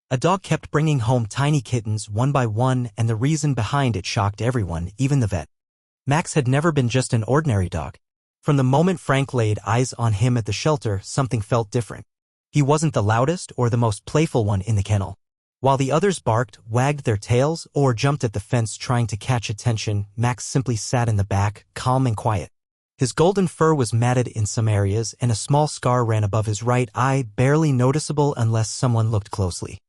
A dog kept bringing home tiny kittens one by one, and the reason behind it shocked everyone, even the vet. Max had never been just an ordinary dog. From the moment Frank laid eyes on him at the shelter, something felt different. He wasn't the loudest or the most playful one in the kennel. While the others barked, wagged their tails, or jumped at the fence trying to catch attention, Max simply sat in the back, calm and quiet. His golden fur was matted in some areas, and a small scar ran above his right eye, barely noticeable unless someone looked closely.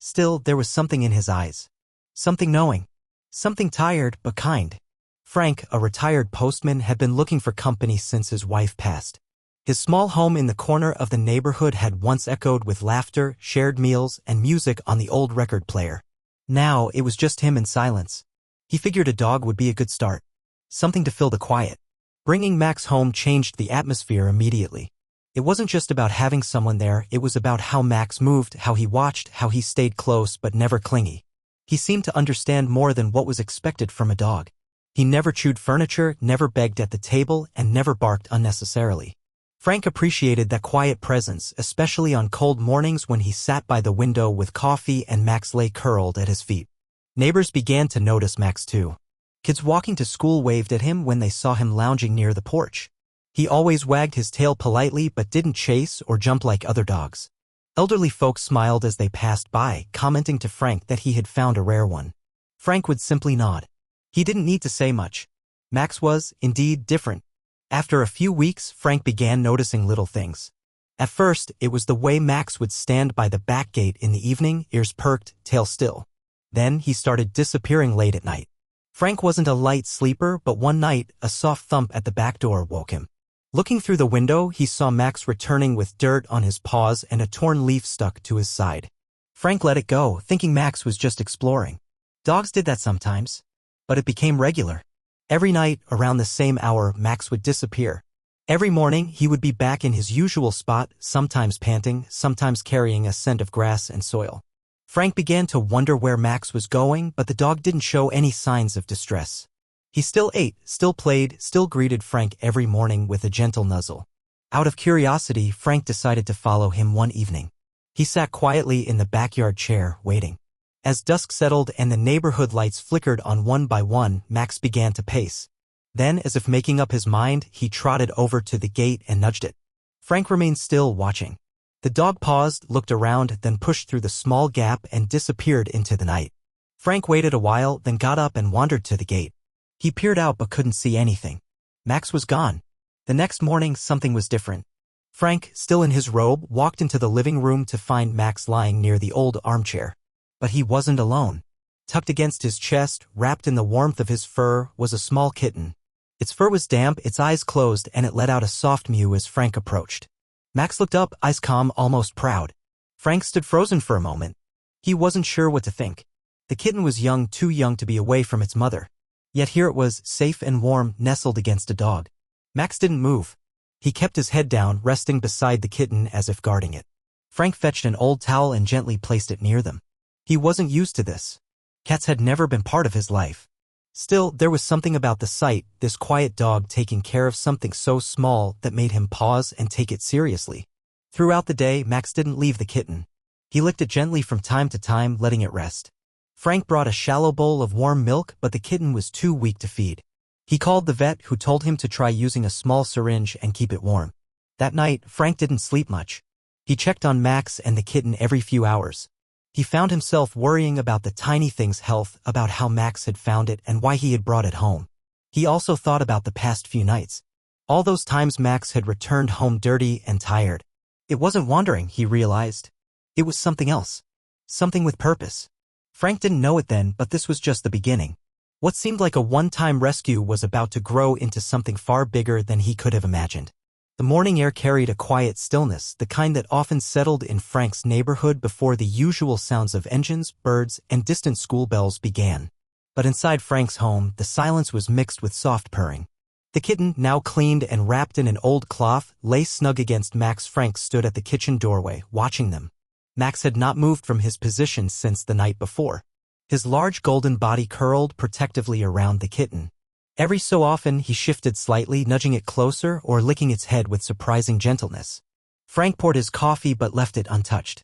Still, there was something in his eyes. Something knowing. Something tired, but kind. Frank, a retired postman, had been looking for company since his wife passed. His small home in the corner of the neighborhood had once echoed with laughter, shared meals, and music on the old record player. Now, it was just him and silence. He figured a dog would be a good start. Something to fill the quiet. Bringing Max home changed the atmosphere immediately. It wasn't just about having someone there, it was about how Max moved, how he watched, how he stayed close but never clingy. He seemed to understand more than what was expected from a dog. He never chewed furniture, never begged at the table, and never barked unnecessarily. Frank appreciated that quiet presence, especially on cold mornings when he sat by the window with coffee and Max lay curled at his feet. Neighbors began to notice Max too. Kids walking to school waved at him when they saw him lounging near the porch. He always wagged his tail politely but didn't chase or jump like other dogs. Elderly folks smiled as they passed by, commenting to Frank that he had found a rare one. Frank would simply nod. He didn't need to say much. Max was, indeed, different. After a few weeks, Frank began noticing little things. At first, it was the way Max would stand by the back gate in the evening, ears perked, tail still. Then he started disappearing late at night. Frank wasn't a light sleeper, but one night, a soft thump at the back door woke him. Looking through the window, he saw Max returning with dirt on his paws and a torn leaf stuck to his side. Frank let it go, thinking Max was just exploring. Dogs did that sometimes. But it became regular. Every night, around the same hour, Max would disappear. Every morning, he would be back in his usual spot, sometimes panting, sometimes carrying a scent of grass and soil. Frank began to wonder where Max was going, but the dog didn't show any signs of distress. He still ate, still played, still greeted Frank every morning with a gentle nuzzle. Out of curiosity, Frank decided to follow him one evening. He sat quietly in the backyard chair, waiting. As dusk settled and the neighborhood lights flickered on one by one, Max began to pace. Then, as if making up his mind, he trotted over to the gate and nudged it. Frank remained still, watching. The dog paused, looked around, then pushed through the small gap and disappeared into the night. Frank waited a while, then got up and wandered to the gate. He peered out but couldn't see anything. Max was gone. The next morning, something was different. Frank, still in his robe, walked into the living room to find Max lying near the old armchair. But he wasn't alone. Tucked against his chest, wrapped in the warmth of his fur, was a small kitten. Its fur was damp, its eyes closed, and it let out a soft mew as Frank approached. Max looked up, eyes calm, almost proud. Frank stood frozen for a moment. He wasn't sure what to think. The kitten was young, too young to be away from its mother. Yet here it was, safe and warm, nestled against a dog. Max didn't move. He kept his head down, resting beside the kitten as if guarding it. Frank fetched an old towel and gently placed it near them. He wasn't used to this. Cats had never been part of his life. Still, there was something about the sight, this quiet dog taking care of something so small, that made him pause and take it seriously. Throughout the day, Max didn't leave the kitten. He licked it gently from time to time, letting it rest. Frank brought a shallow bowl of warm milk, but the kitten was too weak to feed. He called the vet, who told him to try using a small syringe and keep it warm. That night, Frank didn't sleep much. He checked on Max and the kitten every few hours. He found himself worrying about the tiny thing's health, about how Max had found it and why he had brought it home. He also thought about the past few nights. All those times Max had returned home dirty and tired. It wasn't wandering, he realized. It was something else. Something with purpose. Frank didn't know it then, but this was just the beginning. What seemed like a one-time rescue was about to grow into something far bigger than he could have imagined. The morning air carried a quiet stillness, the kind that often settled in Frank's neighborhood before the usual sounds of engines, birds, and distant school bells began. But inside Frank's home, the silence was mixed with soft purring. The kitten, now cleaned and wrapped in an old cloth, lay snug against Max. Frank stood at the kitchen doorway, watching them. Max had not moved from his position since the night before. His large golden body curled protectively around the kitten. Every so often he shifted slightly, nudging it closer or licking its head with surprising gentleness. Frank poured his coffee but left it untouched.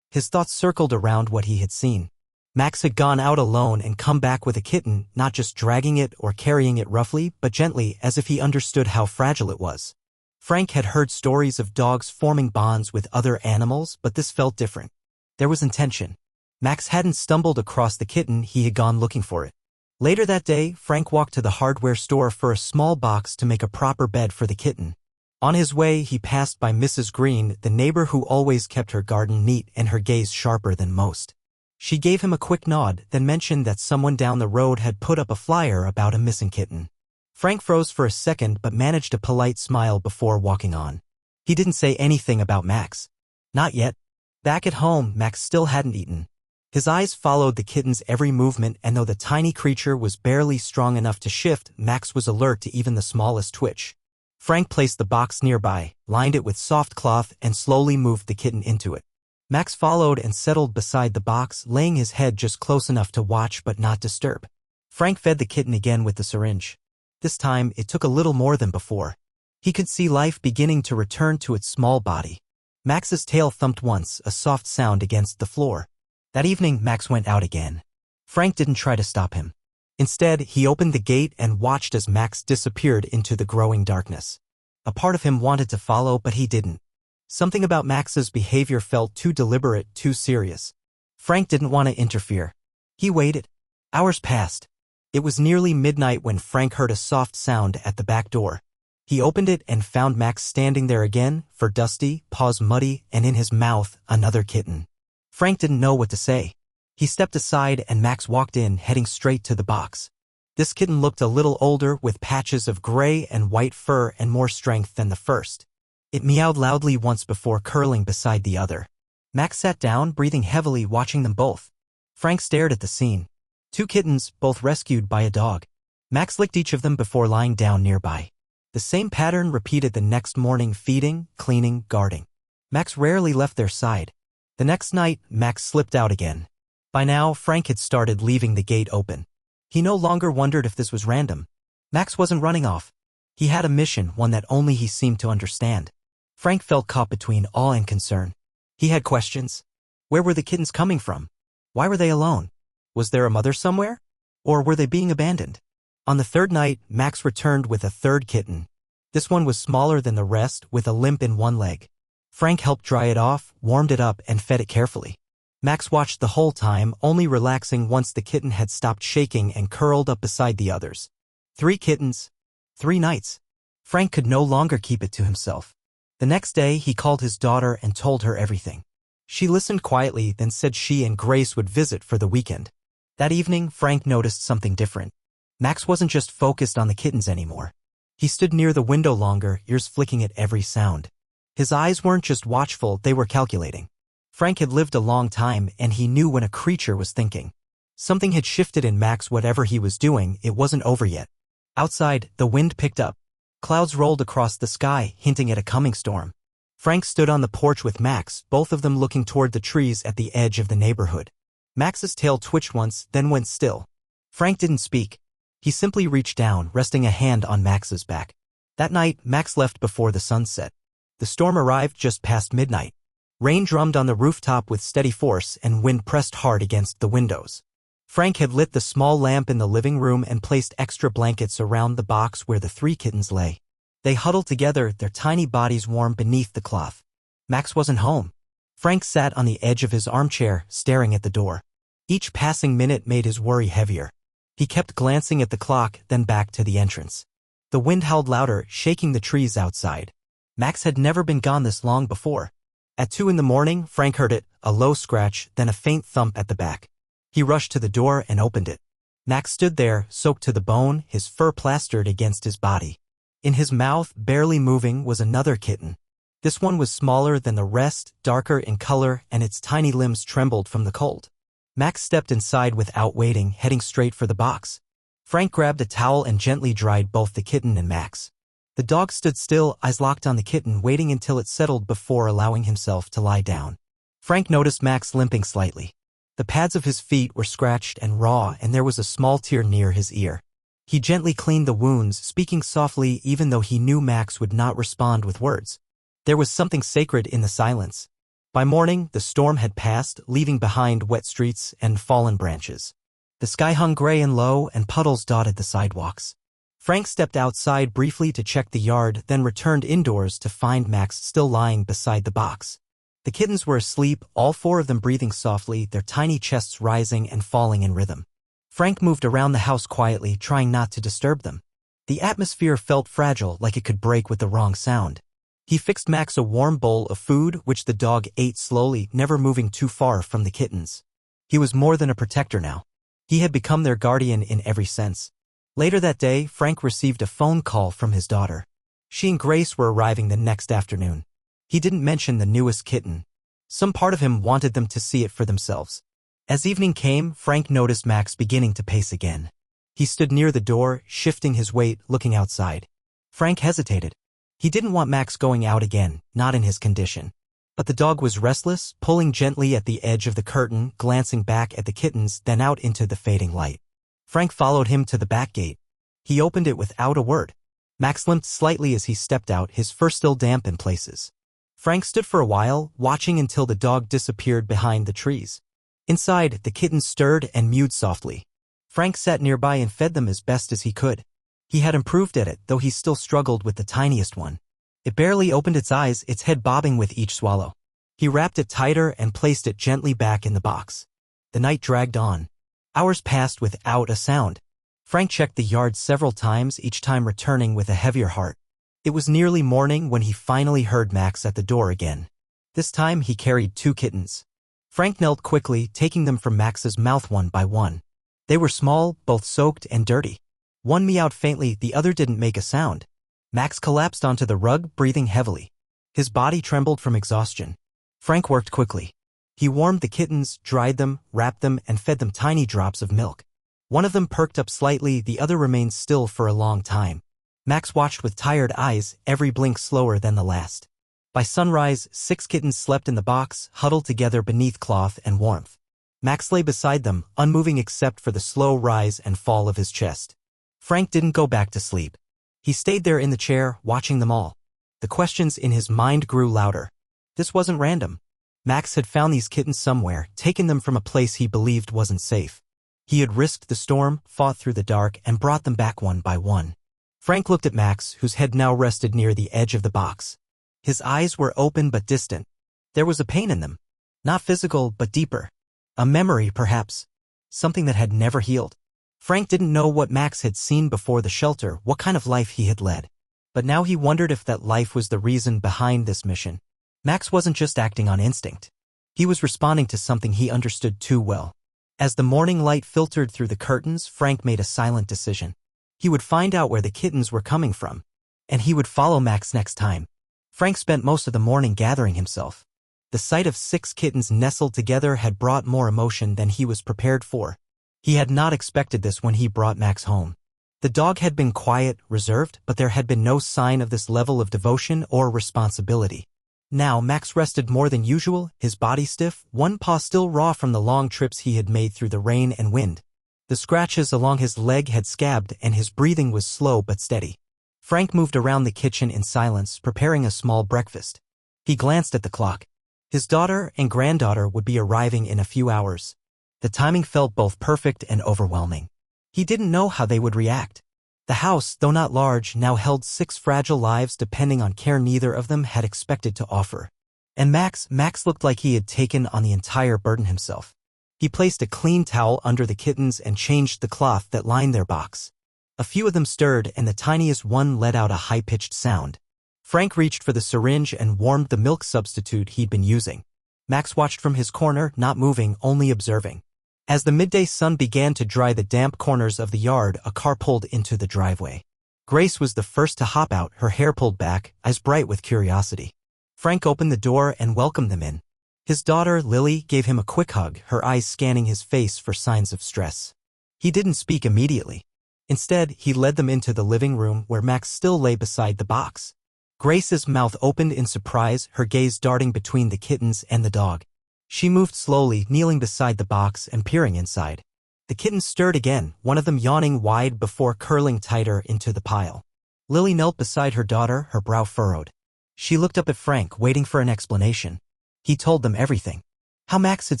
His thoughts circled around what he had seen. Max had gone out alone and come back with a kitten, not just dragging it or carrying it roughly, but gently, as if he understood how fragile it was. Frank had heard stories of dogs forming bonds with other animals, but this felt different. There was intention. Max hadn't stumbled across the kitten, he had gone looking for it. Later that day, Frank walked to the hardware store for a small box to make a proper bed for the kitten. On his way, he passed by Mrs. Green, the neighbor who always kept her garden neat and her gaze sharper than most. She gave him a quick nod, then mentioned that someone down the road had put up a flyer about a missing kitten. Frank froze for a second but managed a polite smile before walking on. He didn't say anything about Max. Not yet. Back at home, Max still hadn't eaten. His eyes followed the kitten's every movement, and though the tiny creature was barely strong enough to shift, Max was alert to even the smallest twitch. Frank placed the box nearby, lined it with soft cloth, and slowly moved the kitten into it. Max followed and settled beside the box, laying his head just close enough to watch but not disturb. Frank fed the kitten again with the syringe. This time, it took a little more than before. He could see life beginning to return to its small body. Max's tail thumped once, a soft sound against the floor. That evening, Max went out again. Frank didn't try to stop him. Instead, he opened the gate and watched as Max disappeared into the growing darkness. A part of him wanted to follow, but he didn't. Something about Max's behavior felt too deliberate, too serious. Frank didn't want to interfere. He waited. Hours passed. It was nearly midnight when Frank heard a soft sound at the back door. He opened it and found Max standing there again, fur dusty, paws muddy, and in his mouth, another kitten. Frank didn't know what to say. He stepped aside and Max walked in, heading straight to the box. This kitten looked a little older, with patches of gray and white fur and more strength than the first. It meowed loudly once before curling beside the other. Max sat down, breathing heavily, watching them both. Frank stared at the scene. 2 kittens, both rescued by a dog. Max licked each of them before lying down nearby. The same pattern repeated the next morning: feeding, cleaning, guarding. Max rarely left their side. The next night, Max slipped out again. By now, Frank had started leaving the gate open. He no longer wondered if this was random. Max wasn't running off. He had a mission, one that only he seemed to understand. Frank felt caught between awe and concern. He had questions. Where were the kittens coming from? Why were they alone? Was there a mother somewhere? Or were they being abandoned? On the 3rd night, Max returned with a 3rd kitten. This one was smaller than the rest, with a limp in one leg. Frank helped dry it off, warmed it up, and fed it carefully. Max watched the whole time, only relaxing once the kitten had stopped shaking and curled up beside the others. 3 kittens. 3 nights. Frank could no longer keep it to himself. The next day, he called his daughter and told her everything. She listened quietly, then said she and Grace would visit for the weekend. That evening, Frank noticed something different. Max wasn't just focused on the kittens anymore. He stood near the window longer, ears flicking at every sound. His eyes weren't just watchful, they were calculating. Frank had lived a long time, and he knew when a creature was thinking. Something had shifted in Max. Whatever he was doing, it wasn't over yet. Outside, the wind picked up. Clouds rolled across the sky, hinting at a coming storm. Frank stood on the porch with Max, both of them looking toward the trees at the edge of the neighborhood. Max's tail twitched once, then went still. Frank didn't speak. He simply reached down, resting a hand on Max's back. That night, Max left before the sun set. The storm arrived just past midnight. Rain drummed on the rooftop with steady force, and wind pressed hard against the windows. Frank had lit the small lamp in the living room and placed extra blankets around the box where the 3 kittens lay. They huddled together, their tiny bodies warm beneath the cloth. Max wasn't home. Frank sat on the edge of his armchair, staring at the door. Each passing minute made his worry heavier. He kept glancing at the clock, then back to the entrance. The wind howled louder, shaking the trees outside. Max had never been gone this long before. At 2 in the morning, Frank heard it, a low scratch, then a faint thump at the back. He rushed to the door and opened it. Max stood there, soaked to the bone, his fur plastered against his body. In his mouth, barely moving, was another kitten. This one was smaller than the rest, darker in color, and its tiny limbs trembled from the cold. Max stepped inside without waiting, heading straight for the box. Frank grabbed a towel and gently dried both the kitten and Max. The dog stood still, eyes locked on the kitten, waiting until it settled before allowing himself to lie down. Frank noticed Max limping slightly. The pads of his feet were scratched and raw, and there was a small tear near his ear. He gently cleaned the wounds, speaking softly even though he knew Max would not respond with words. There was something sacred in the silence. By morning, the storm had passed, leaving behind wet streets and fallen branches. The sky hung gray and low, and puddles dotted the sidewalks. Frank stepped outside briefly to check the yard, then returned indoors to find Max still lying beside the box. The kittens were asleep, all four of them breathing softly, their tiny chests rising and falling in rhythm. Frank moved around the house quietly, trying not to disturb them. The atmosphere felt fragile, like it could break with the wrong sound. He fixed Max a warm bowl of food, which the dog ate slowly, never moving too far from the kittens. He was more than a protector now. He had become their guardian in every sense. Later that day, Frank received a phone call from his daughter. She and Grace were arriving the next afternoon. He didn't mention the newest kitten. Some part of him wanted them to see it for themselves. As evening came, Frank noticed Max beginning to pace again. He stood near the door, shifting his weight, looking outside. Frank hesitated. He didn't want Max going out again, not in his condition. But the dog was restless, pulling gently at the edge of the curtain, glancing back at the kittens, then out into the fading light. Frank followed him to the back gate. He opened it without a word. Max limped slightly as he stepped out, his fur still damp in places. Frank stood for a while, watching until the dog disappeared behind the trees. Inside, the kittens stirred and mewed softly. Frank sat nearby and fed them as best as he could. He had improved at it, though he still struggled with the tiniest one. It barely opened its eyes, its head bobbing with each swallow. He wrapped it tighter and placed it gently back in the box. The night dragged on. Hours passed without a sound. Frank checked the yard several times, each time returning with a heavier heart. It was nearly morning when he finally heard Max at the door again. This time he carried 2 kittens. Frank knelt quickly, taking them from Max's mouth one by one. They were small, both soaked and dirty. One meowed faintly, the other didn't make a sound. Max collapsed onto the rug, breathing heavily. His body trembled from exhaustion. Frank worked quickly. He warmed the kittens, dried them, wrapped them, and fed them tiny drops of milk. One of them perked up slightly, the other remained still for a long time. Max watched with tired eyes, every blink slower than the last. By sunrise, 6 kittens slept in the box, huddled together beneath cloth and warmth. Max lay beside them, unmoving except for the slow rise and fall of his chest. Frank didn't go back to sleep. He stayed there in the chair, watching them all. The questions in his mind grew louder. This wasn't random. Max had found these kittens somewhere, taken them from a place he believed wasn't safe. He had risked the storm, fought through the dark, and brought them back one by one. Frank looked at Max, whose head now rested near the edge of the box. His eyes were open but distant. There was a pain in them. Not physical, but deeper. A memory, perhaps. Something that had never healed. Frank didn't know what Max had seen before the shelter, what kind of life he had led. But now he wondered if that life was the reason behind this mission. Max wasn't just acting on instinct. He was responding to something he understood too well. As the morning light filtered through the curtains, Frank made a silent decision. He would find out where the kittens were coming from. And he would follow Max next time. Frank spent most of the morning gathering himself. The sight of 6 kittens nestled together had brought more emotion than he was prepared for. He had not expected this when he brought Max home. The dog had been quiet, reserved, but there had been no sign of this level of devotion or responsibility. Now Max rested more than usual, his body stiff, one paw still raw from the long trips he had made through the rain and wind. The scratches along his leg had scabbed and his breathing was slow but steady. Frank moved around the kitchen in silence, preparing a small breakfast. He glanced at the clock. His daughter and granddaughter would be arriving in a few hours. The timing felt both perfect and overwhelming. He didn't know how they would react. The house, though not large, now held 6 fragile lives depending on care neither of them had expected to offer. And Max looked like he had taken on the entire burden himself. He placed a clean towel under the kittens and changed the cloth that lined their box. A few of them stirred and the tiniest one let out a high-pitched sound. Frank reached for the syringe and warmed the milk substitute he'd been using. Max watched from his corner, not moving, only observing. As the midday sun began to dry the damp corners of the yard, a car pulled into the driveway. Grace was the first to hop out, her hair pulled back, eyes bright with curiosity. Frank opened the door and welcomed them in. His daughter, Lily, gave him a quick hug, her eyes scanning his face for signs of stress. He didn't speak immediately. Instead, he led them into the living room where Max still lay beside the box. Grace's mouth opened in surprise, her gaze darting between the kittens and the dog. She moved slowly, kneeling beside the box and peering inside. The kittens stirred again, one of them yawning wide before curling tighter into the pile. Lily knelt beside her daughter, her brow furrowed. She looked up at Frank, waiting for an explanation. He told them everything. How Max had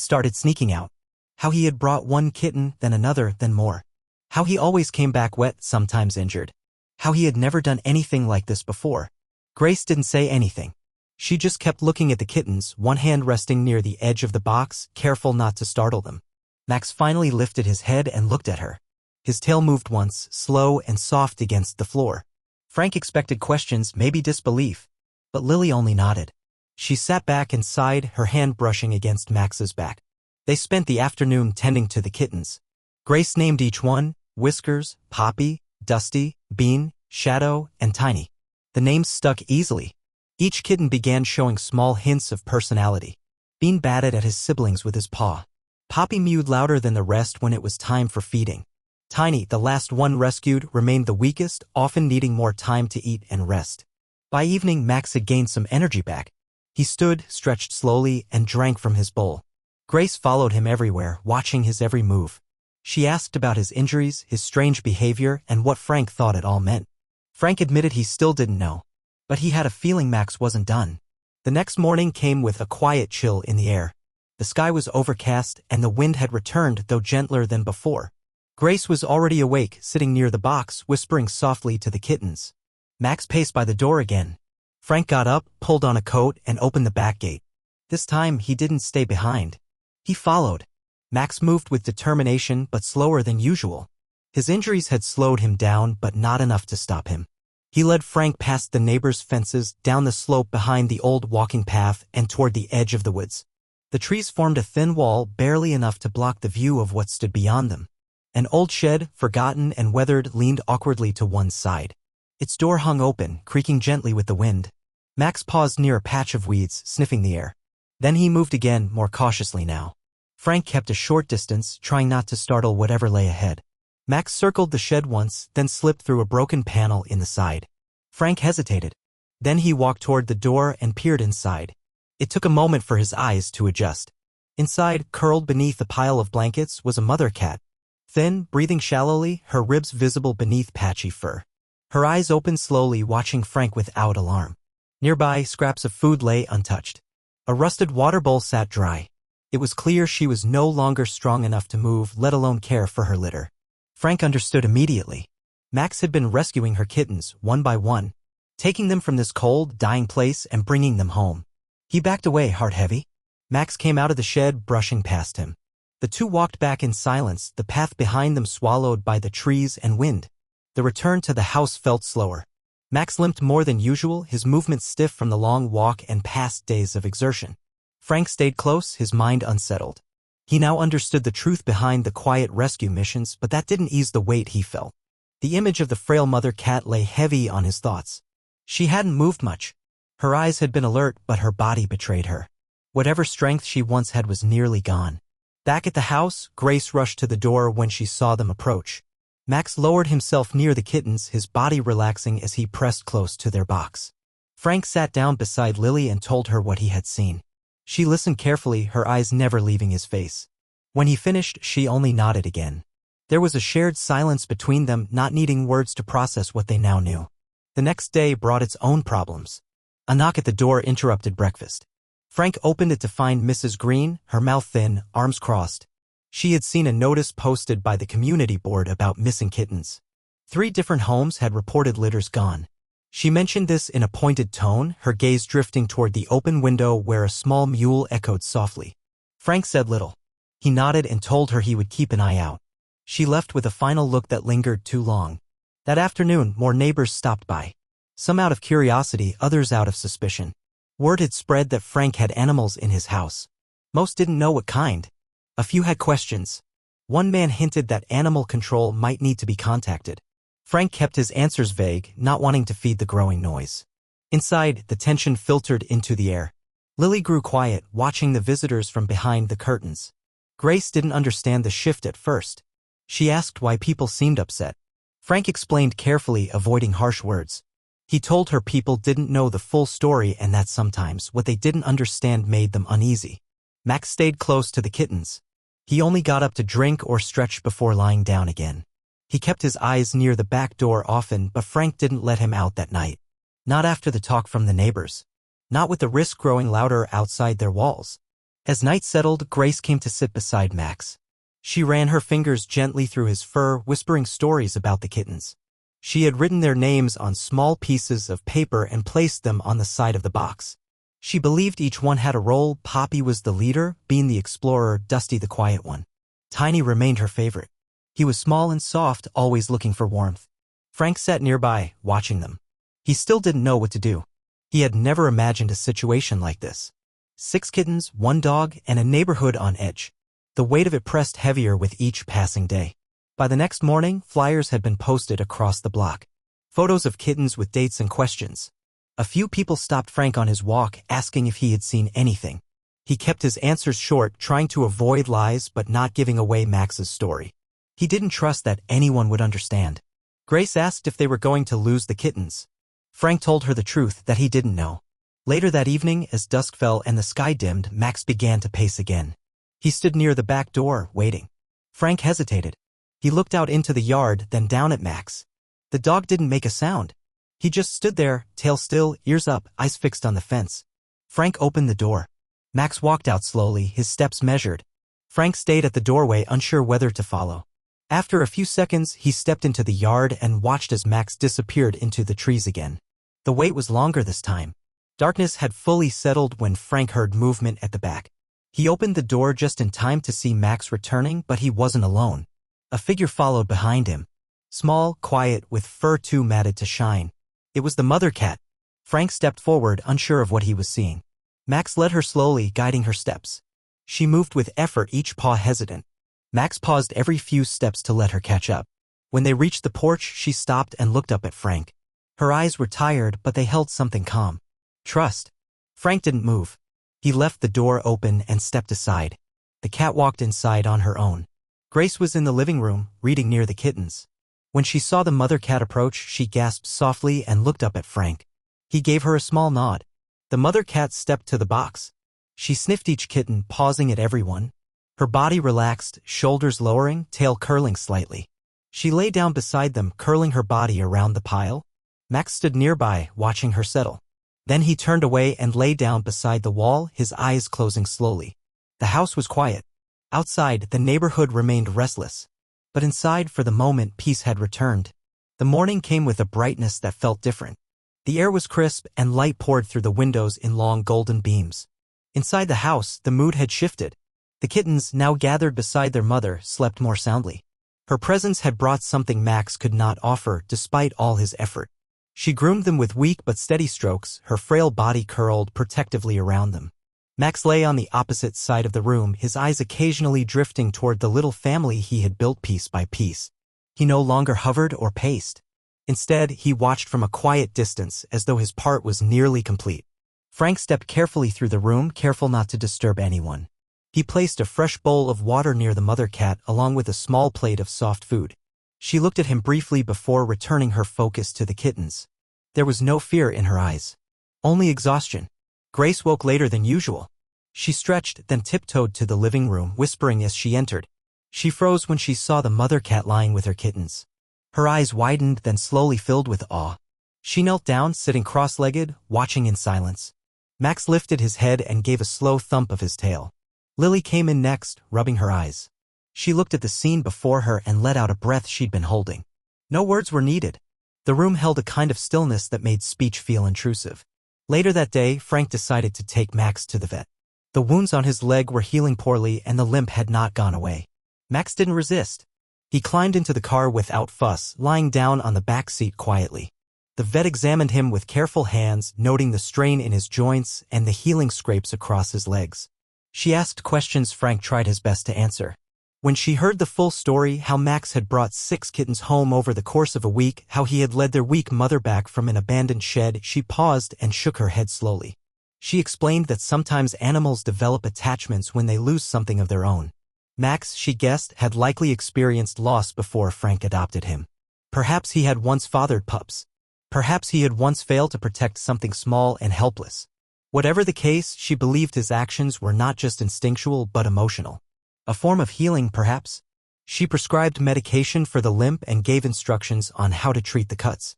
started sneaking out. How he had brought one kitten, then another, then more. How he always came back wet, sometimes injured. How he had never done anything like this before. Grace didn't say anything. She just kept looking at the kittens, one hand resting near the edge of the box, careful not to startle them. Max finally lifted his head and looked at her. His tail moved once, slow and soft against the floor. Frank expected questions, maybe disbelief. But Lily only nodded. She sat back and sighed, her hand brushing against Max's back. They spent the afternoon tending to the kittens. Grace named each one: Whiskers, Poppy, Dusty, Bean, Shadow, and Tiny. The names stuck easily. Each kitten began showing small hints of personality. Bean batted at his siblings with his paw. Poppy mewed louder than the rest when it was time for feeding. Tiny, the last one rescued, remained the weakest, often needing more time to eat and rest. By evening, Max had gained some energy back. He stood, stretched slowly, and drank from his bowl. Grace followed him everywhere, watching his every move. She asked about his injuries, his strange behavior, and what Frank thought it all meant. Frank admitted he still didn't know. But he had a feeling Max wasn't done. The next morning came with a quiet chill in the air. The sky was overcast, and the wind had returned, though gentler than before. Grace was already awake, sitting near the box, whispering softly to the kittens. Max paced by the door again. Frank got up, pulled on a coat, and opened the back gate. This time, he didn't stay behind. He followed. Max moved with determination, but slower than usual. His injuries had slowed him down, but not enough to stop him. He led Frank past the neighbors' fences, down the slope behind the old walking path, and toward the edge of the woods. The trees formed a thin wall, barely enough to block the view of what stood beyond them. An old shed, forgotten and weathered, leaned awkwardly to one side. Its door hung open, creaking gently with the wind. Max paused near a patch of weeds, sniffing the air. Then he moved again, more cautiously now. Frank kept a short distance, trying not to startle whatever lay ahead. Max circled the shed once, then slipped through a broken panel in the side. Frank hesitated. Then he walked toward the door and peered inside. It took a moment for his eyes to adjust. Inside, curled beneath a pile of blankets, was a mother cat. Thin, breathing shallowly, her ribs visible beneath patchy fur. Her eyes opened slowly, watching Frank without alarm. Nearby, scraps of food lay untouched. A rusted water bowl sat dry. It was clear she was no longer strong enough to move, let alone care for her litter. Frank understood immediately. Max had been rescuing her kittens, one by one, taking them from this cold, dying place and bringing them home. He backed away, heart heavy. Max came out of the shed, brushing past him. The two walked back in silence, the path behind them swallowed by the trees and wind. The return to the house felt slower. Max limped more than usual, his movements stiff from the long walk and past days of exertion. Frank stayed close, his mind unsettled. He now understood the truth behind the quiet rescue missions, but that didn't ease the weight he felt. The image of the frail mother cat lay heavy on his thoughts. She hadn't moved much. Her eyes had been alert, but her body betrayed her. Whatever strength she once had was nearly gone. Back at the house, Grace rushed to the door when she saw them approach. Max lowered himself near the kittens, his body relaxing as he pressed close to their box. Frank sat down beside Lily and told her what he had seen. She listened carefully, her eyes never leaving his face. When he finished, she only nodded again. There was a shared silence between them, not needing words to process what they now knew. The next day brought its own problems. A knock at the door interrupted breakfast. Frank opened it to find Mrs. Green, her mouth thin, arms crossed. She had seen a notice posted by the community board about missing kittens. 3 different homes had reported litters gone. She mentioned this in a pointed tone, her gaze drifting toward the open window where a small mule echoed softly. Frank said little. He nodded and told her he would keep an eye out. She left with a final look that lingered too long. That afternoon, more neighbors stopped by. Some out of curiosity, others out of suspicion. Word had spread that Frank had animals in his house. Most didn't know what kind. A few had questions. One man hinted that animal control might need to be contacted. Frank kept his answers vague, not wanting to feed the growing noise. Inside, the tension filtered into the air. Lily grew quiet, watching the visitors from behind the curtains. Grace didn't understand the shift at first. She asked why people seemed upset. Frank explained carefully, avoiding harsh words. He told her people didn't know the full story and that sometimes what they didn't understand made them uneasy. Max stayed close to the kittens. He only got up to drink or stretch before lying down again. He kept his eyes near the back door often, but Frank didn't let him out that night. Not after the talk from the neighbors. not with the risk growing louder outside their walls. As night settled, Grace came to sit beside Max. She ran her fingers gently through his fur, whispering stories about the kittens. She had written their names on small pieces of paper and placed them on the side of the box. She believed each one had a role. Poppy was the leader, Bean the explorer, Dusty the quiet one. Tiny remained her favorite. He was small and soft, always looking for warmth. Frank sat nearby, watching them. He still didn't know what to do. He had never imagined a situation like this. 6 kittens, 1 dog, and a neighborhood on edge. The weight of it pressed heavier with each passing day. By the next morning, flyers had been posted across the block. Photos of kittens with dates and questions. A few people stopped Frank on his walk, asking if he had seen anything. He kept his answers short, trying to avoid lies but not giving away Max's story. He didn't trust that anyone would understand. Grace asked if they were going to lose the kittens. Frank told her the truth, that he didn't know. Later that evening, as dusk fell and the sky dimmed, Max began to pace again. He stood near the back door, waiting. Frank hesitated. He looked out into the yard, then down at Max. The dog didn't make a sound. He just stood there, tail still, ears up, eyes fixed on the fence. Frank opened the door. Max walked out slowly, his steps measured. Frank stayed at the doorway, unsure whether to follow. After a few seconds, he stepped into the yard and watched as Max disappeared into the trees again. The wait was longer this time. Darkness had fully settled when Frank heard movement at the back. He opened the door just in time to see Max returning, but he wasn't alone. A figure followed behind him. Small, quiet, with fur too matted to shine. It was the mother cat. Frank stepped forward, unsure of what he was seeing. Max led her slowly, guiding her steps. She moved with effort, each paw hesitant. Max paused every few steps to let her catch up. When they reached the porch, she stopped and looked up at Frank. Her eyes were tired, but they held something calm. Trust. Frank didn't move. He left the door open and stepped aside. The cat walked inside on her own. Grace was in the living room, reading near the kittens. When she saw the mother cat approach, she gasped softly and looked up at Frank. He gave her a small nod. The mother cat stepped to the box. She sniffed each kitten, pausing at everyone. Her body relaxed, shoulders lowering, tail curling slightly. She lay down beside them, curling her body around the pile. Max stood nearby, watching her settle. Then he turned away and lay down beside the wall, his eyes closing slowly. The house was quiet. Outside, the neighborhood remained restless. But inside, for the moment, peace had returned. The morning came with a brightness that felt different. The air was crisp and light poured through the windows in long golden beams. Inside the house, the mood had shifted. The kittens, now gathered beside their mother, slept more soundly. Her presence had brought something Max could not offer, despite all his effort. She groomed them with weak but steady strokes, her frail body curled protectively around them. Max lay on the opposite side of the room, his eyes occasionally drifting toward the little family he had built piece by piece. He no longer hovered or paced. Instead, he watched from a quiet distance, as though his part was nearly complete. Frank stepped carefully through the room, careful not to disturb anyone. He placed a fresh bowl of water near the mother cat, along with a small plate of soft food. She looked at him briefly before returning her focus to the kittens. There was no fear in her eyes. Only exhaustion. Grace woke later than usual. She stretched, then tiptoed to the living room, whispering as she entered. She froze when she saw the mother cat lying with her kittens. Her eyes widened, then slowly filled with awe. She knelt down, sitting cross-legged, watching in silence. Max lifted his head and gave a slow thump of his tail. Lily came in next, rubbing her eyes. She looked at the scene before her and let out a breath she'd been holding. No words were needed. The room held a kind of stillness that made speech feel intrusive. Later that day, Frank decided to take Max to the vet. The wounds on his leg were healing poorly and the limp had not gone away. Max didn't resist. He climbed into the car without fuss, lying down on the back seat quietly. The vet examined him with careful hands, noting the strain in his joints and the healing scrapes across his legs. She asked questions Frank tried his best to answer. When she heard the full story, how Max had brought 6 kittens home over the course of a week, how he had led their weak mother back from an abandoned shed, she paused and shook her head slowly. She explained that sometimes animals develop attachments when they lose something of their own. Max, she guessed, had likely experienced loss before Frank adopted him. Perhaps he had once fathered pups. Perhaps he had once failed to protect something small and helpless. Whatever the case, she believed his actions were not just instinctual but emotional. A form of healing, perhaps? She prescribed medication for the limp and gave instructions on how to treat the cuts.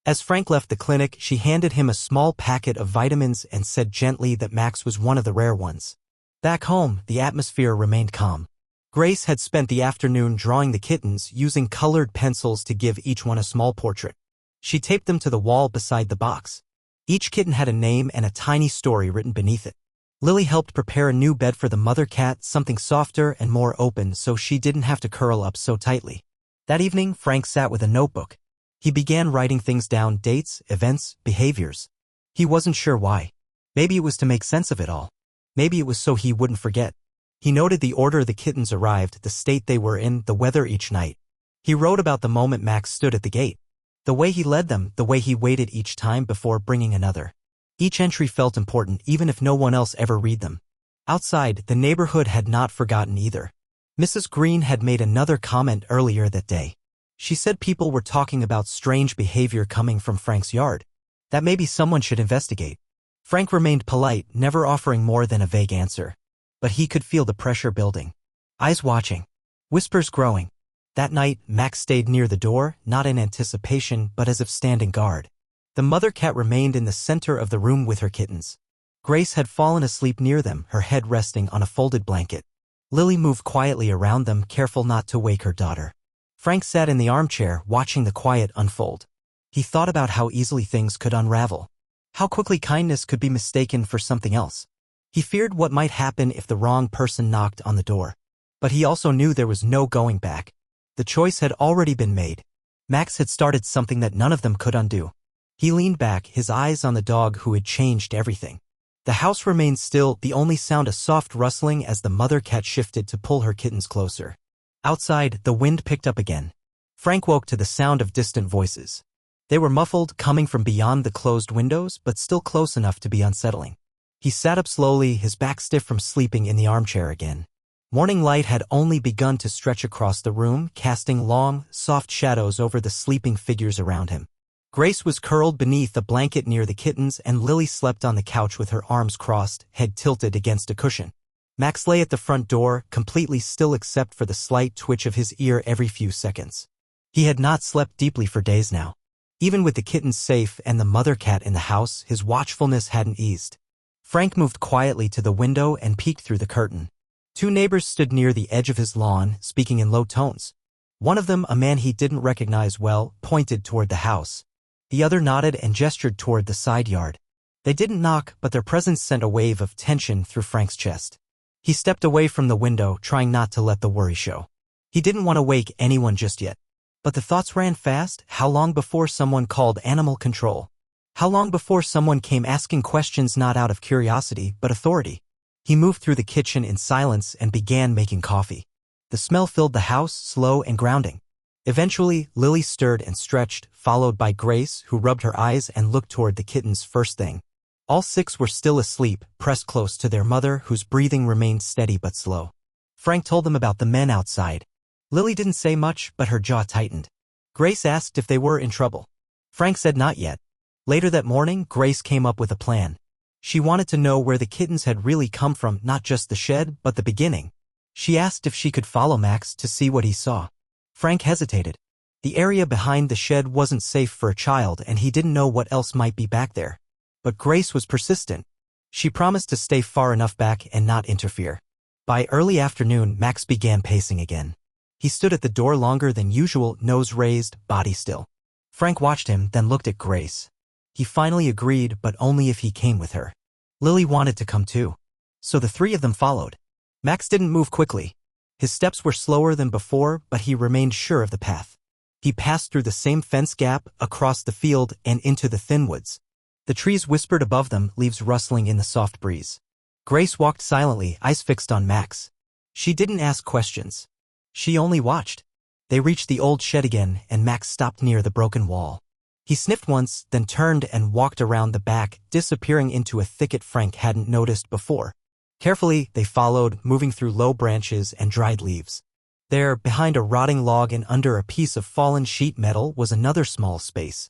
As Frank left the clinic, she handed him a small packet of vitamins and said gently that Max was one of the rare ones. Back home, the atmosphere remained calm. Grace had spent the afternoon drawing the kittens, using colored pencils to give each one a small portrait. She taped them to the wall beside the box. Each kitten had a name and a tiny story written beneath it. Lily helped prepare a new bed for the mother cat, something softer and more open so she didn't have to curl up so tightly. That evening, Frank sat with a notebook. He began writing things down: dates, events, behaviors. He wasn't sure why. Maybe it was to make sense of it all. Maybe it was so he wouldn't forget. He noted the order the kittens arrived, the state they were in, the weather each night. He wrote about the moment Max stood at the gate. The way he led them, the way he waited each time before bringing another. Each entry felt important even if no one else ever read them. Outside, the neighborhood had not forgotten either. Mrs. Green had made another comment earlier that day. She said people were talking about strange behavior coming from Frank's yard. That maybe someone should investigate. Frank remained polite, never offering more than a vague answer. But he could feel the pressure building. Eyes watching. Whispers growing. That night, Max stayed near the door, not in anticipation but as if standing guard. The mother cat remained in the center of the room with her kittens. Grace had fallen asleep near them, her head resting on a folded blanket. Lily moved quietly around them, careful not to wake her daughter. Frank sat in the armchair, watching the quiet unfold. He thought about how easily things could unravel. How quickly kindness could be mistaken for something else. He feared what might happen if the wrong person knocked on the door. But he also knew there was no going back. The choice had already been made. Max had started something that none of them could undo. He leaned back, his eyes on the dog who had changed everything. The house remained still, the only sound a soft rustling as the mother cat shifted to pull her kittens closer. Outside, the wind picked up again. Frank woke to the sound of distant voices. They were muffled, coming from beyond the closed windows, but still close enough to be unsettling. He sat up slowly, his back stiff from sleeping in the armchair again. Morning light had only begun to stretch across the room, casting long, soft shadows over the sleeping figures around him. Grace was curled beneath a blanket near the kittens, and Lily slept on the couch with her arms crossed, head tilted against a cushion. Max lay at the front door, completely still except for the slight twitch of his ear every few seconds. He had not slept deeply for days now. Even with the kittens safe and the mother cat in the house, his watchfulness hadn't eased. Frank moved quietly to the window and peeked through the curtain. Two neighbors stood near the edge of his lawn, speaking in low tones. One of them, a man he didn't recognize well, pointed toward the house. The other nodded and gestured toward the side yard. They didn't knock, but their presence sent a wave of tension through Frank's chest. He stepped away from the window, trying not to let the worry show. He didn't want to wake anyone just yet. But the thoughts ran fast. How long before someone called animal control? How long before someone came asking questions not out of curiosity, but authority? He moved through the kitchen in silence and began making coffee. The smell filled the house, slow and grounding. Eventually, Lily stirred and stretched, followed by Grace, who rubbed her eyes and looked toward the kittens first thing. All six were still asleep, pressed close to their mother, whose breathing remained steady but slow. Frank told them about the men outside. Lily didn't say much, but her jaw tightened. Grace asked if they were in trouble. Frank said not yet. Later that morning, Grace came up with a plan. She wanted to know where the kittens had really come from, not just the shed, but the beginning. She asked if she could follow Max to see what he saw. Frank hesitated. The area behind the shed wasn't safe for a child, and he didn't know what else might be back there. But Grace was persistent. She promised to stay far enough back and not interfere. By early afternoon, Max began pacing again. He stood at the door longer than usual, nose raised, body still. Frank watched him, then looked at Grace. He finally agreed, but only if he came with her. Lily wanted to come too. So the three of them followed. Max didn't move quickly. His steps were slower than before, but he remained sure of the path. He passed through the same fence gap, across the field, and into the thin woods. The trees whispered above them, leaves rustling in the soft breeze. Grace walked silently, eyes fixed on Max. She didn't ask questions. She only watched. They reached the old shed again, and Max stopped near the broken wall. He sniffed once, then turned and walked around the back, disappearing into a thicket Frank hadn't noticed before. Carefully, they followed, moving through low branches and dried leaves. There, behind a rotting log and under a piece of fallen sheet metal, was another small space.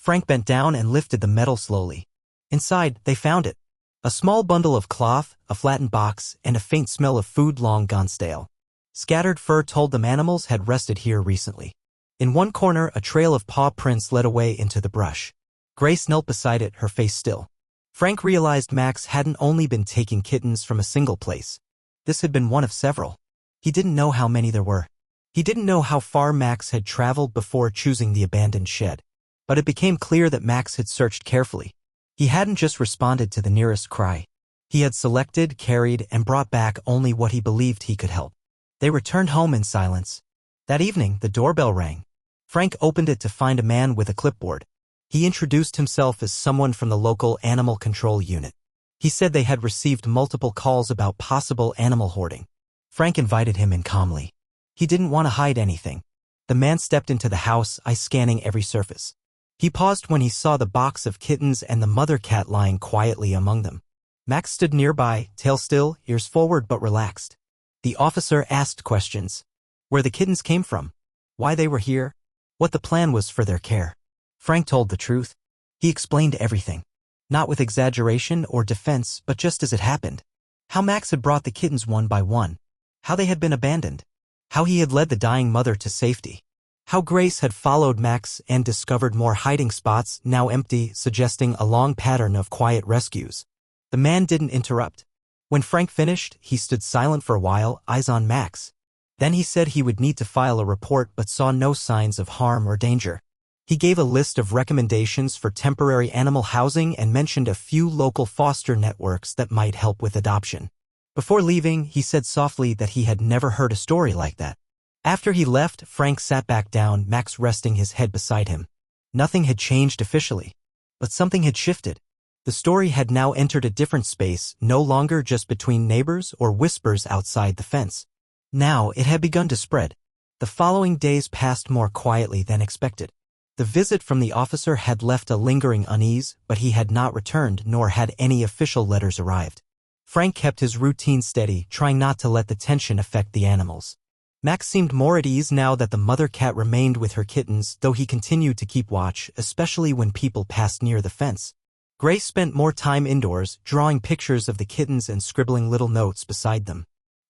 Frank bent down and lifted the metal slowly. Inside, they found it. A small bundle of cloth, a flattened box, and a faint smell of food long gone stale. Scattered fur told them animals had rested here recently. In one corner, a trail of paw prints led away into the brush. Grace knelt beside it, her face still. Frank realized Max hadn't only been taking kittens from a single place. This had been one of several. He didn't know how many there were. He didn't know how far Max had traveled before choosing the abandoned shed. But it became clear that Max had searched carefully. He hadn't just responded to the nearest cry. He had selected, carried, and brought back only what he believed he could help. They returned home in silence. That evening, the doorbell rang. Frank opened it to find a man with a clipboard. He introduced himself as someone from the local animal control unit. He said they had received multiple calls about possible animal hoarding. Frank invited him in calmly. He didn't want to hide anything. The man stepped into the house, eye scanning every surface. He paused when he saw the box of kittens and the mother cat lying quietly among them. Max stood nearby, tail still, ears forward but relaxed. The officer asked questions. Where the kittens came from, why they were here, what the plan was for their care. Frank told the truth. He explained everything. Not with exaggeration or defense, but just as it happened. How Max had brought the kittens one by one. How they had been abandoned. How he had led the dying mother to safety. How Grace had followed Max and discovered more hiding spots, now empty, suggesting a long pattern of quiet rescues. The man didn't interrupt. When Frank finished, he stood silent for a while, eyes on Max. Then he said he would need to file a report but saw no signs of harm or danger. He gave a list of recommendations for temporary animal housing and mentioned a few local foster networks that might help with adoption. Before leaving, he said softly that he had never heard a story like that. After he left, Frank sat back down, Max resting his head beside him. Nothing had changed officially, but something had shifted. The story had now entered a different space, no longer just between neighbors or whispers outside the fence. Now it had begun to spread. The following days passed more quietly than expected. The visit from the officer had left a lingering unease, but he had not returned nor had any official letters arrived. Frank kept his routine steady, trying not to let the tension affect the animals. Max seemed more at ease now that the mother cat remained with her kittens, though he continued to keep watch, especially when people passed near the fence. Grace spent more time indoors, drawing pictures of the kittens and scribbling little notes beside them.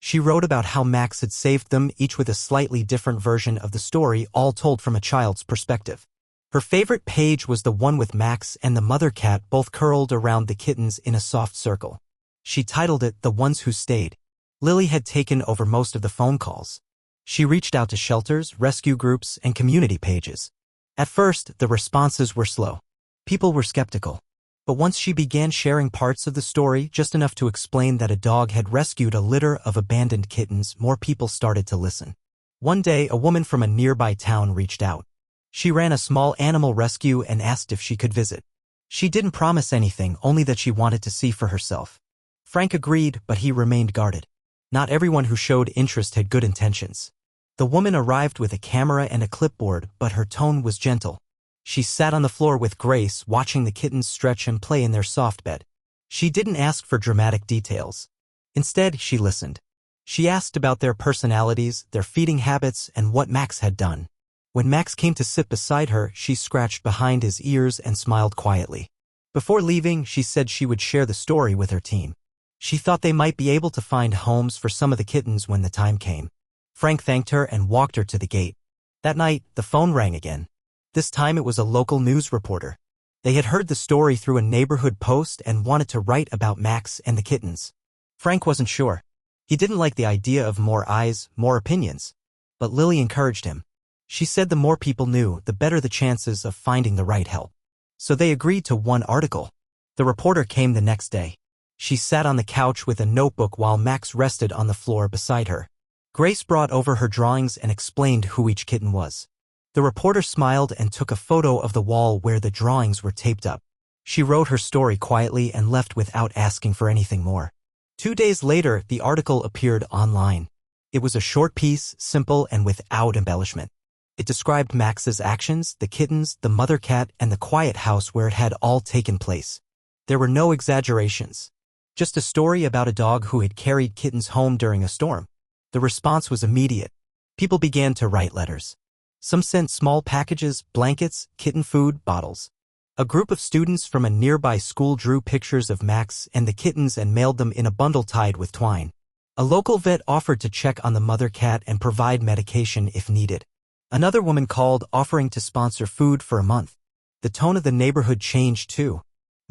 She wrote about how Max had saved them, each with a slightly different version of the story, all told from a child's perspective. Her favorite page was the one with Max and the mother cat both curled around the kittens in a soft circle. She titled it The Ones Who Stayed. Lily had taken over most of the phone calls. She reached out to shelters, rescue groups, and community pages. At first, the responses were slow. People were skeptical. But once she began sharing parts of the story, just enough to explain that a dog had rescued a litter of abandoned kittens, more people started to listen. One day, a woman from a nearby town reached out. She ran a small animal rescue and asked if she could visit. She didn't promise anything, only that she wanted to see for herself. Frank agreed, but he remained guarded. Not everyone who showed interest had good intentions. The woman arrived with a camera and a clipboard, but her tone was gentle. She sat on the floor with Grace, watching the kittens stretch and play in their soft bed. She didn't ask for dramatic details. Instead, she listened. She asked about their personalities, their feeding habits, and what Max had done. When Max came to sit beside her, she scratched behind his ears and smiled quietly. Before leaving, she said she would share the story with her team. She thought they might be able to find homes for some of the kittens when the time came. Frank thanked her and walked her to the gate. That night, the phone rang again. This time it was a local news reporter. They had heard the story through a neighborhood post and wanted to write about Max and the kittens. Frank wasn't sure. He didn't like the idea of more eyes, more opinions. But Lily encouraged him. She said the more people knew, the better the chances of finding the right help. So they agreed to one article. The reporter came the next day. She sat on the couch with a notebook while Max rested on the floor beside her. Grace brought over her drawings and explained who each kitten was. The reporter smiled and took a photo of the wall where the drawings were taped up. She wrote her story quietly and left without asking for anything more. 2 days later, the article appeared online. It was a short piece, simple and without embellishment. It described Max's actions, the kittens, the mother cat, and the quiet house where it had all taken place. There were no exaggerations. Just a story about a dog who had carried kittens home during a storm. The response was immediate. People began to write letters. Some sent small packages, blankets, kitten food, bottles. A group of students from a nearby school drew pictures of Max and the kittens and mailed them in a bundle tied with twine. A local vet offered to check on the mother cat and provide medication if needed. Another woman called, offering to sponsor food for a month. The tone of the neighborhood changed too.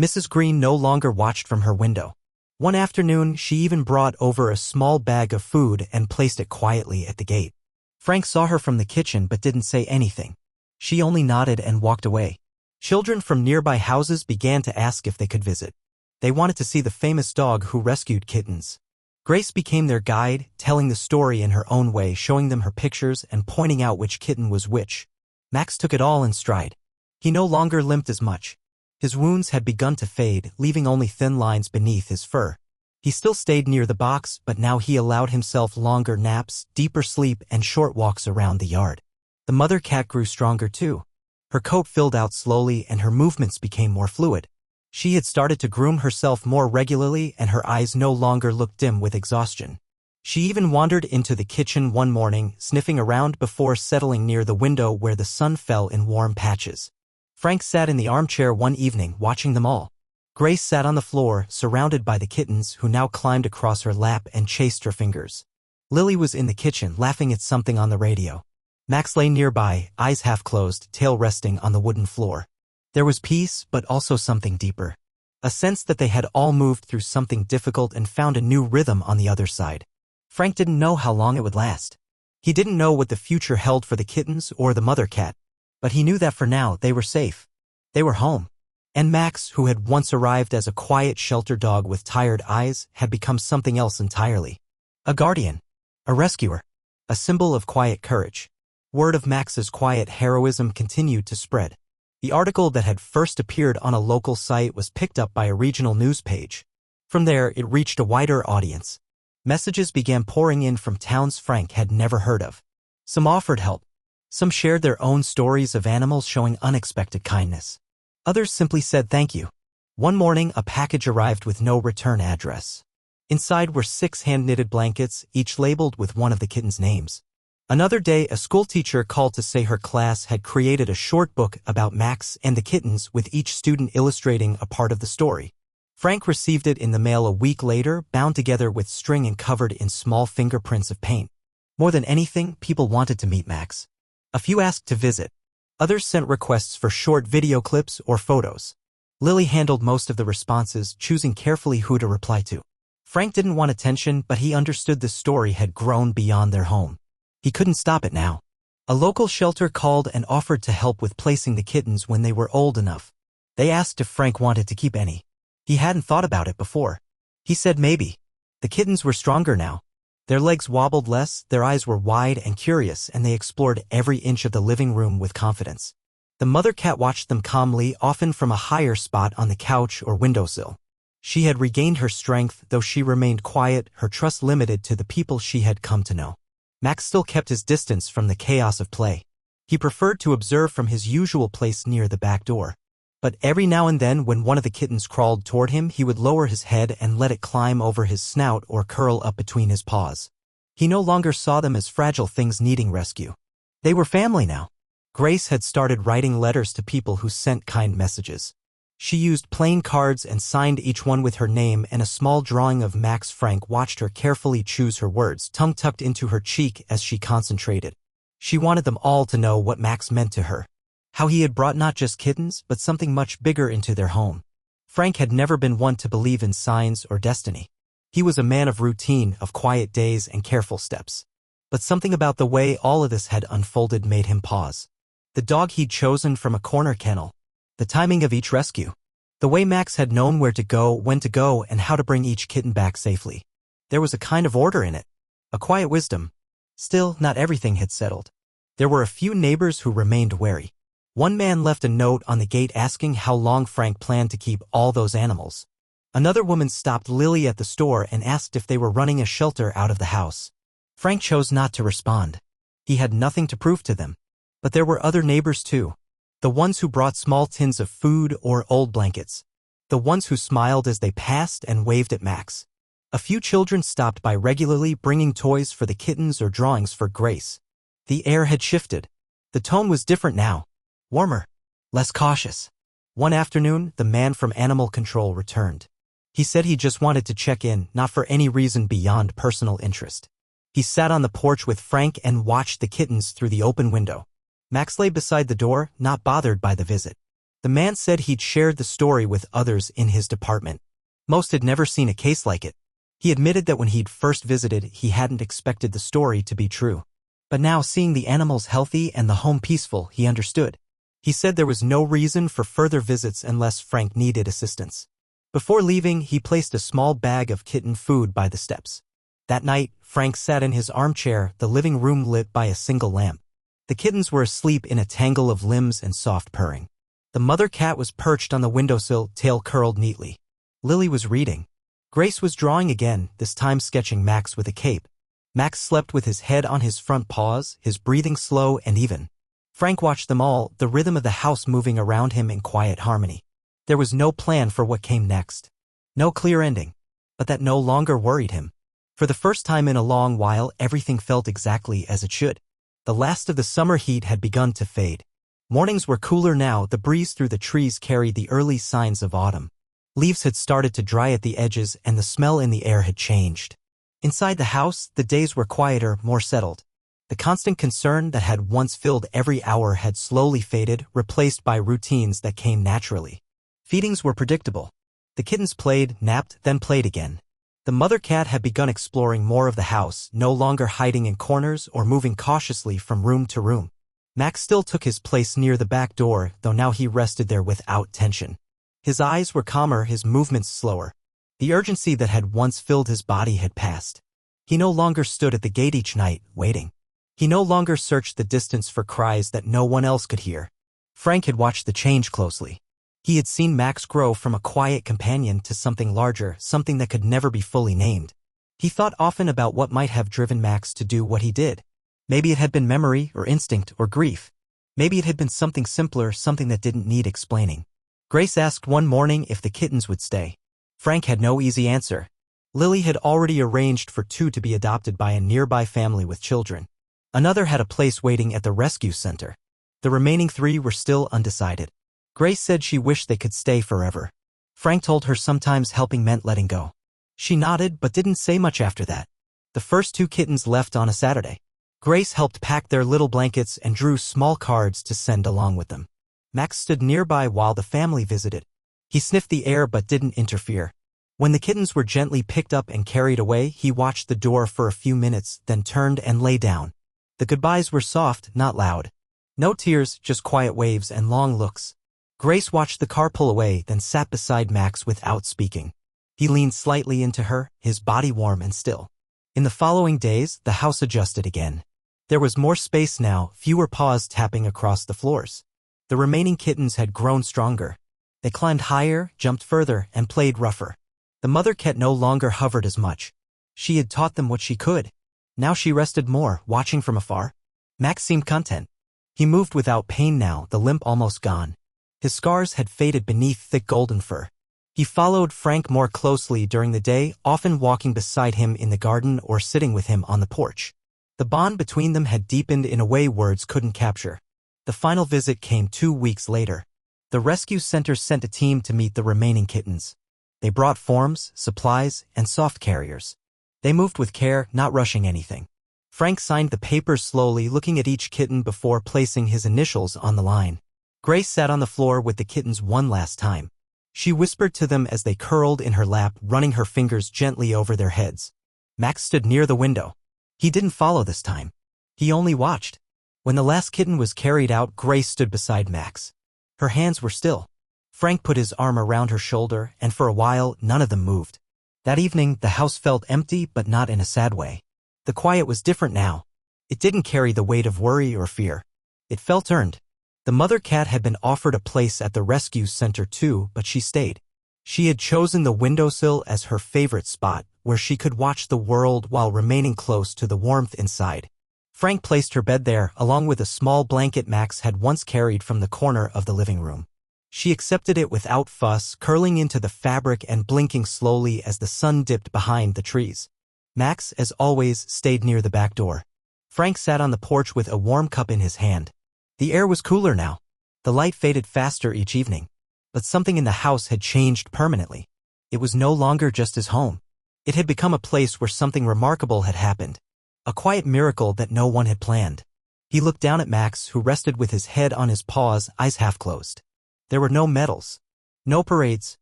Mrs. Green no longer watched from her window. One afternoon, she even brought over a small bag of food and placed it quietly at the gate. Frank saw her from the kitchen but didn't say anything. She only nodded and walked away. Children from nearby houses began to ask if they could visit. They wanted to see the famous dog who rescued kittens. Grace became their guide, telling the story in her own way, showing them her pictures and pointing out which kitten was which. Max took it all in stride. He no longer limped as much. His wounds had begun to fade, leaving only thin lines beneath his fur. He still stayed near the box, but now he allowed himself longer naps, deeper sleep, and short walks around the yard. The mother cat grew stronger too. Her coat filled out slowly and her movements became more fluid. She had started to groom herself more regularly and her eyes no longer looked dim with exhaustion. She even wandered into the kitchen one morning, sniffing around before settling near the window where the sun fell in warm patches. Frank sat in the armchair one evening, watching them all. Grace sat on the floor, surrounded by the kittens who now climbed across her lap and chased her fingers. Lily was in the kitchen, laughing at something on the radio. Max lay nearby, eyes half closed, tail resting on the wooden floor. There was peace, but also something deeper. A sense that they had all moved through something difficult and found a new rhythm on the other side. Frank didn't know how long it would last. He didn't know what the future held for the kittens or the mother cat, but he knew that for now they were safe. They were home. And Max, who had once arrived as a quiet shelter dog with tired eyes, had become something else entirely. A guardian. A rescuer. A symbol of quiet courage. Word of Max's quiet heroism continued to spread. The article that had first appeared on a local site was picked up by a regional news page. From there, it reached a wider audience. Messages began pouring in from towns Frank had never heard of. Some offered help. Some shared their own stories of animals showing unexpected kindness. Others simply said thank you. One morning, a package arrived with no return address. Inside were 6 hand-knitted blankets, each labeled with one of the kittens' names. Another day, a schoolteacher called to say her class had created a short book about Max and the kittens, with each student illustrating a part of the story. Frank received it in the mail a week later, bound together with string and covered in small fingerprints of paint. More than anything, people wanted to meet Max. A few asked to visit. Others sent requests for short video clips or photos. Lily handled most of the responses, choosing carefully who to reply to. Frank didn't want attention, but he understood the story had grown beyond their home. He couldn't stop it now. A local shelter called and offered to help with placing the kittens when they were old enough. They asked if Frank wanted to keep any. He hadn't thought about it before. He said maybe. The kittens were stronger now. Their legs wobbled less, their eyes were wide and curious, and they explored every inch of the living room with confidence. The mother cat watched them calmly, often from a higher spot on the couch or windowsill. She had regained her strength, though she remained quiet, her trust limited to the people she had come to know. Max still kept his distance from the chaos of play. He preferred to observe from his usual place near the back door. But every now and then, when one of the kittens crawled toward him, he would lower his head and let it climb over his snout or curl up between his paws. He no longer saw them as fragile things needing rescue. They were family now. Grace had started writing letters to people who sent kind messages. She used plain cards and signed each one with her name and a small drawing of Max. Frank watched her carefully choose her words, tongue tucked into her cheek as she concentrated. She wanted them all to know what Max meant to her. How he had brought not just kittens, but something much bigger into their home. Frank had never been one to believe in signs or destiny. He was a man of routine, of quiet days and careful steps. But something about the way all of this had unfolded made him pause. The dog he'd chosen from a corner kennel. The timing of each rescue. The way Max had known where to go, when to go, and how to bring each kitten back safely. There was a kind of order in it. A quiet wisdom. Still, not everything had settled. There were a few neighbors who remained wary. One man left a note on the gate asking how long Frank planned to keep all those animals. Another woman stopped Lily at the store and asked if they were running a shelter out of the house. Frank chose not to respond. He had nothing to prove to them. But there were other neighbors too. The ones who brought small tins of food or old blankets. The ones who smiled as they passed and waved at Max. A few children stopped by regularly, bringing toys for the kittens or drawings for Grace. The air had shifted. The tone was different now. Warmer. Less cautious. One afternoon, the man from animal control returned. He said he just wanted to check in, not for any reason beyond personal interest. He sat on the porch with Frank and watched the kittens through the open window. Max lay beside the door, not bothered by the visit. The man said he'd shared the story with others in his department. Most had never seen a case like it. He admitted that when he'd first visited, he hadn't expected the story to be true. But now, seeing the animals healthy and the home peaceful, he understood. He said there was no reason for further visits unless Frank needed assistance. Before leaving, he placed a small bag of kitten food by the steps. That night, Frank sat in his armchair, the living room lit by a single lamp. The kittens were asleep in a tangle of limbs and soft purring. The mother cat was perched on the windowsill, tail curled neatly. Lily was reading. Grace was drawing again, this time sketching Max with a cape. Max slept with his head on his front paws, his breathing slow and even. Frank watched them all, the rhythm of the house moving around him in quiet harmony. There was no plan for what came next. No clear ending. But that no longer worried him. For the first time in a long while, everything felt exactly as it should. The last of the summer heat had begun to fade. Mornings were cooler now, the breeze through the trees carried the early signs of autumn. Leaves had started to dry at the edges and the smell in the air had changed. Inside the house, the days were quieter, more settled. The constant concern that had once filled every hour had slowly faded, replaced by routines that came naturally. Feedings were predictable. The kittens played, napped, then played again. The mother cat had begun exploring more of the house, no longer hiding in corners or moving cautiously from room to room. Max still took his place near the back door, though now he rested there without tension. His eyes were calmer, his movements slower. The urgency that had once filled his body had passed. He no longer stood at the gate each night, waiting. He no longer searched the distance for cries that no one else could hear. Frank had watched the change closely. He had seen Max grow from a quiet companion to something larger, something that could never be fully named. He thought often about what might have driven Max to do what he did. Maybe it had been memory, or instinct, or grief. Maybe it had been something simpler, something that didn't need explaining. Grace asked one morning if the kittens would stay. Frank had no easy answer. Lily had already arranged for 2 to be adopted by a nearby family with children. Another had a place waiting at the rescue center. The remaining 3 were still undecided. Grace said she wished they could stay forever. Frank told her sometimes helping meant letting go. She nodded but didn't say much after that. The first 2 kittens left on a Saturday. Grace helped pack their little blankets and drew small cards to send along with them. Max stood nearby while the family visited. He sniffed the air but didn't interfere. When the kittens were gently picked up and carried away, he watched the door for a few minutes, then turned and lay down. The goodbyes were soft, not loud. No tears, just quiet waves and long looks. Grace watched the car pull away, then sat beside Max without speaking. He leaned slightly into her, his body warm and still. In the following days, the house adjusted again. There was more space now, fewer paws tapping across the floors. The remaining kittens had grown stronger. They climbed higher, jumped further, and played rougher. The mother cat no longer hovered as much. She had taught them what she could. Now she rested more, watching from afar. Max seemed content. He moved without pain now, the limp almost gone. His scars had faded beneath thick golden fur. He followed Frank more closely during the day, often walking beside him in the garden or sitting with him on the porch. The bond between them had deepened in a way words couldn't capture. The final visit came 2 weeks later. The rescue center sent a team to meet the remaining kittens. They brought forms, supplies, and soft carriers. They moved with care, not rushing anything. Frank signed the papers slowly, looking at each kitten before placing his initials on the line. Grace sat on the floor with the kittens one last time. She whispered to them as they curled in her lap, running her fingers gently over their heads. Max stood near the window. He didn't follow this time. He only watched. When the last kitten was carried out, Grace stood beside Max. Her hands were still. Frank put his arm around her shoulder, and for a while, none of them moved. That evening, the house felt empty, but not in a sad way. The quiet was different now. It didn't carry the weight of worry or fear. It felt earned. The mother cat had been offered a place at the rescue center too, but she stayed. She had chosen the windowsill as her favorite spot, where she could watch the world while remaining close to the warmth inside. Frank placed her bed there, along with a small blanket Max had once carried from the corner of the living room. She accepted it without fuss, curling into the fabric and blinking slowly as the sun dipped behind the trees. Max, as always, stayed near the back door. Frank sat on the porch with a warm cup in his hand. The air was cooler now. The light faded faster each evening. But something in the house had changed permanently. It was no longer just his home. It had become a place where something remarkable had happened. A quiet miracle that no one had planned. He looked down at Max, who rested with his head on his paws, eyes half closed. There were no medals, no parades,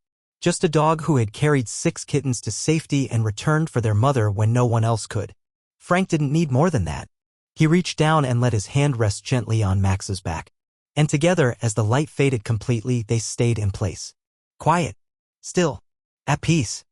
just a dog who had carried 6 kittens to safety and returned for their mother when no one else could. Frank didn't need more than that. He reached down and let his hand rest gently on Max's back. And together, as the light faded completely, they stayed in place. Quiet. Still. At peace.